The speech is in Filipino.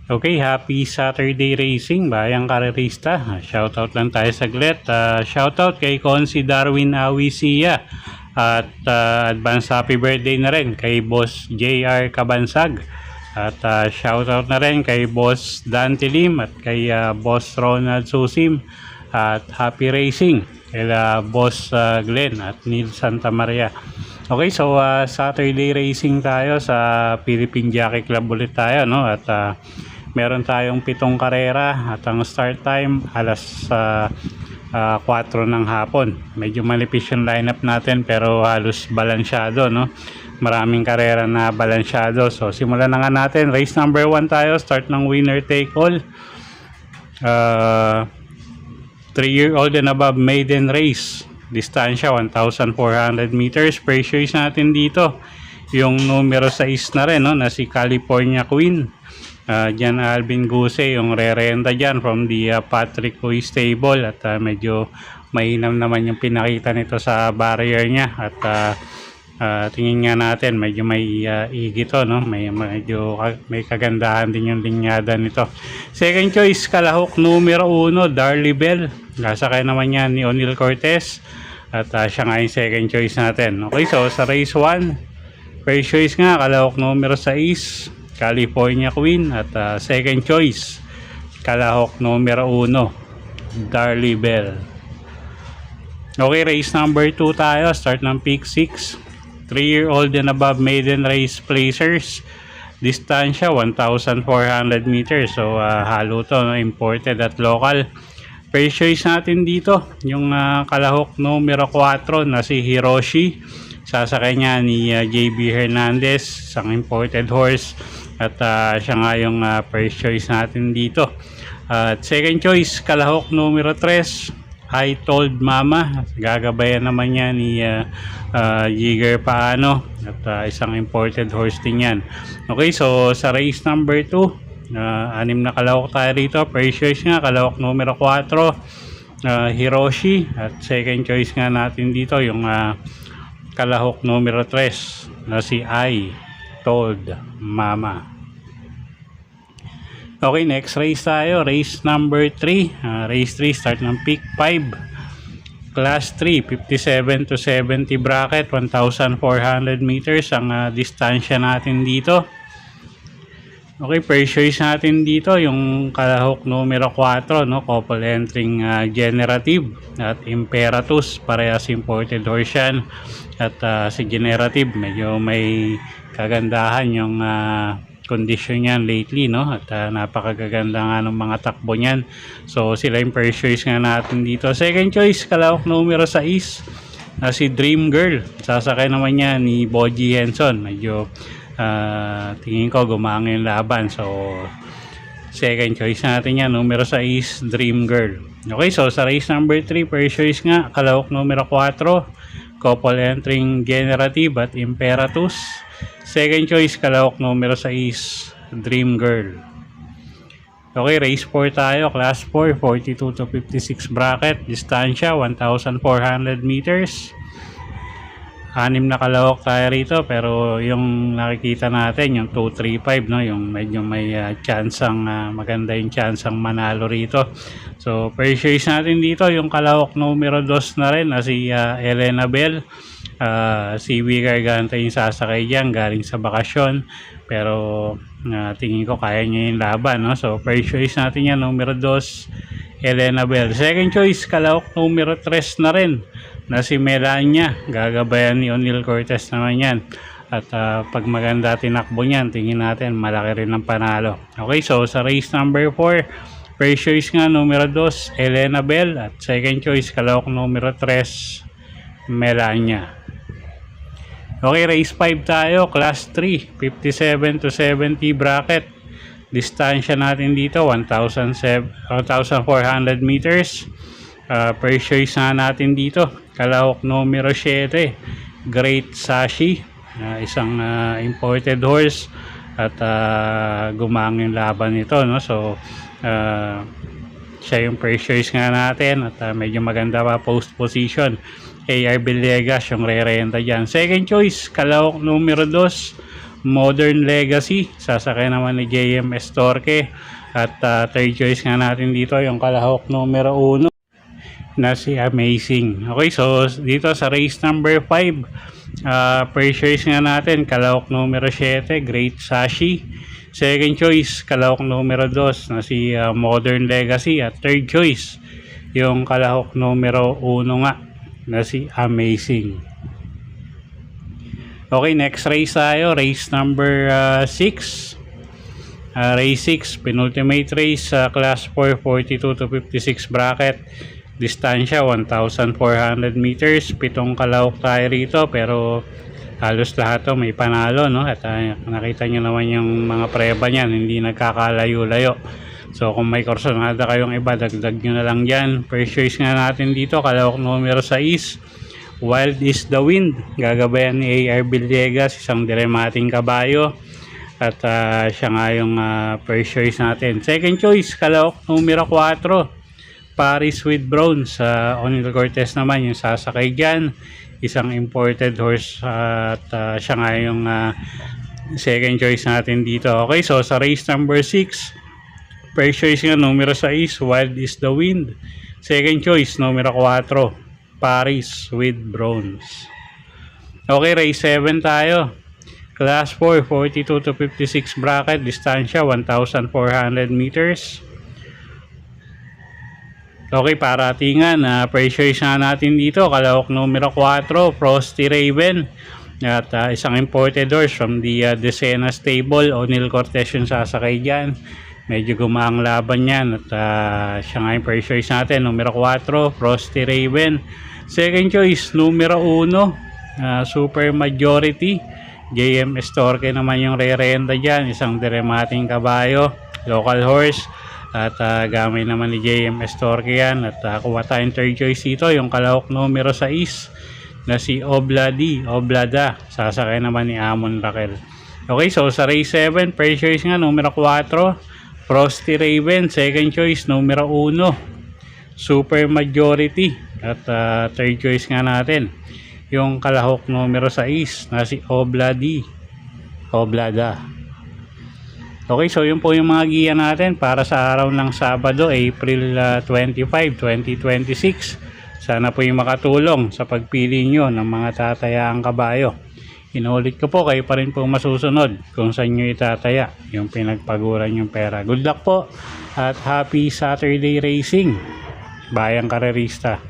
Okay, happy Saturday racing, bayang karerista. Shoutout lang tayo saglit. Shoutout kay Consi Darwin Awisia. At advance happy birthday na rin kay Boss JR Kabansag. At shoutout na rin kay Boss Dante Lim at kay Boss Ronald Susim. At happy racing kay Boss Glenn at Neil Santa Maria. Okay, so Saturday racing tayo sa Philippine Jockey Club ulit tayo, no? At meron tayong 7 karera at ang start time alas 4 ng hapon. Medyo malipis yung lineup natin pero halos balansyado, no? Maraming karera na balansyado. So simulan na nga natin. Race number 1 tayo. Start ng winner take all. 3-year-old and above maiden race. Distansya 1,400 meters. Per choice natin dito yung numero 6 na rin, no? Na si California Queen. Diyan Alvin Guse yung re-renta dyan from the Patrick Huy stable at medyo mainam naman yung pinakita nito sa barrier niya at tingin nga natin medyo may igito, no? Medyo may kagandahan din yung linyada nito. Second choice kalahok numero 1 Darly Bell, kasakay naman yan ni O'Neal Cortez at siya nga yung second choice natin. Okay, so sa race 1 first choice nga kalahok numero 6 California Queen at second choice kalahok numero 1 Darly Bell. Okay, race number 2 tayo. Start ng pick 6. 3-year-old and above maiden race placers. Distansya 1,400 meters. So halo to, no? Imported at local. First choice natin dito yung kalahok numero 4 na si Hiroshi. Sasakay niya ni JB Hernandez, isang imported horse. At siya nga yung first choice natin dito. At second choice, kalahok numero 3, I Told Mama. Gagabayan naman niya ni Jiger Paano. At isang imported horse din yan. Okay, so sa race number 2, 6 na kalahok tayo rito. First choice nga, kalahok numero 4, Hiroshi. At second choice nga natin dito, yung kalahok numero 3 na si I Told Mama. Okay, next race tayo. Race number 3. Race 3, start ng pick 5. Class 3, 57 to 70 bracket, 1,400 meters ang distansya natin dito. Okay, first choice natin dito yung kalahok numero 4, no? Couple entering Generative at Imperatus. Parehas imported horse yan. At si Generative medyo may kagandahan yung condition yan lately, no? At napakaganda nga ng mga takbo niyan. So sila yung first choice nga natin dito. Second choice kalahok numero 6 na si Dream Girl. Sasakay naman niya ni Boji Henson. Medyo tingin ko gumanga yung laban. So second choice natin yan, numero 6, Dream Girl. Okay, so sa race number 3, first choice nga kalahok numero 4, couple entering Generative at Imperatus. Second choice kalahok numero 6, Dream Girl. Okay, race 4 tayo, class 4, 42 to 56 bracket, distansya 1,400 meters. 6 na kalahok tayo rito, pero yung nakikita natin yung 235, no, yung medyo may chance ang maganda yung chance ang manalo rito. So first choice natin dito yung kalahok numero 2 na rin na si Elena Bell. Si Wee Garganta yung sasakay diyan, galing sa bakasyon, pero tingin ko kaya niya yung laban, no? So first choice natin yan numero 2, Elena Bell. Second choice kalahok numero 3 na rin na si Melania, gagabayan ni O'Neal Cortez naman yan. At pag maganda tinakbo niyan, tingin natin malaki rin ang panalo. Okay, so sa race number 4, first choice nga numero 2, Elena Bell. At second choice kalahok numero 3, Melania. Okay, race 5 tayo, class 3, 57 to 70 bracket. Distansya natin dito 1,400 meters. First choice na natin dito kalahok numero 7, Great Sashi. isang imported horse at gumang yung laban nito, no? So siya yung first choice nga natin at medyo maganda pa post position. AR Villegas yung re-renta dyan. Second choice, kalahok numero 2, Modern Legacy, sasakay naman ni JMS Torque. At third choice nga natin dito yung kalahok numero 1 na si Amazing. Okay, so dito sa race number 5, first choice nga natin kalahok numero 7, Great Sashi. Second choice, kalahok numero 2 na si Modern Legacy. At third choice, yung kalahok numero 1 nga na si Amazing. Okay, next race tayo, race number 6. Race 6, penultimate race sa class 4, 42 to 56 bracket. Distansya 1,400 meters. 7 kalahok tayo rito, pero halos lahat to may panalo, no? At nakita nyo naman yung mga preba niyan, hindi nagkakalayo-layo. So kung may korsonada kayong iba, dagdag nyo na lang dyan. First choice nga natin dito, kalahok numero 6, Wild is the Wind. Gagabayan ni AR Villegas, isang diremating kabayo. At siya nga yung first choice natin. Second choice, kalahok numero 4, Paris with Bronze. O'Neal Cortez naman yung sasakay dyan, isang imported horse. At siya nga yung second choice natin dito. Okay, so sa race number 6, first choice nga numero 6, Wild is the Wind. Second choice numero 4, Paris with Bronze. Okay, race 7 tayo. Class 4, 42 to 56 bracket. Distansya 1,400 meters. Okay, paratingan. First choice nga natin dito, kalahok numero 4, Frosty Raven. At isang imported horse from the Decena stable. O'Neal Cortez yung sasakay dyan. Medyo gumaang laban yan. At siya nga yung first choice natin, numero 4, Frosty Raven. Second choice, numero 1, Super Majority. JMS Torque naman yung re-renta dyan, isang diremating kabayo, local horse. At gamay naman ni JMS Torque yan. At kuha tayong third choice dito, yung kalahok numero 6 na si Oblada, sasakay naman ni Amon Raquel. Okay, so sa race 7, first choice nga numero 4, Frosty Raven. Second choice numero 1, Super Majority. At third choice nga natin yung kalahok numero 6 na si Oblada. Okay, so yun po yung mga giya natin para sa araw ng Sabado, April 25, 2026. Sana po yung makatulong sa pagpili nyo ng mga tatayaang kabayo. Inulit ko po, kayo pa rin po masusunod kung saan nyo itataya yung pinagpaguran yung pera. Good luck po at happy Saturday racing, bayang karerista.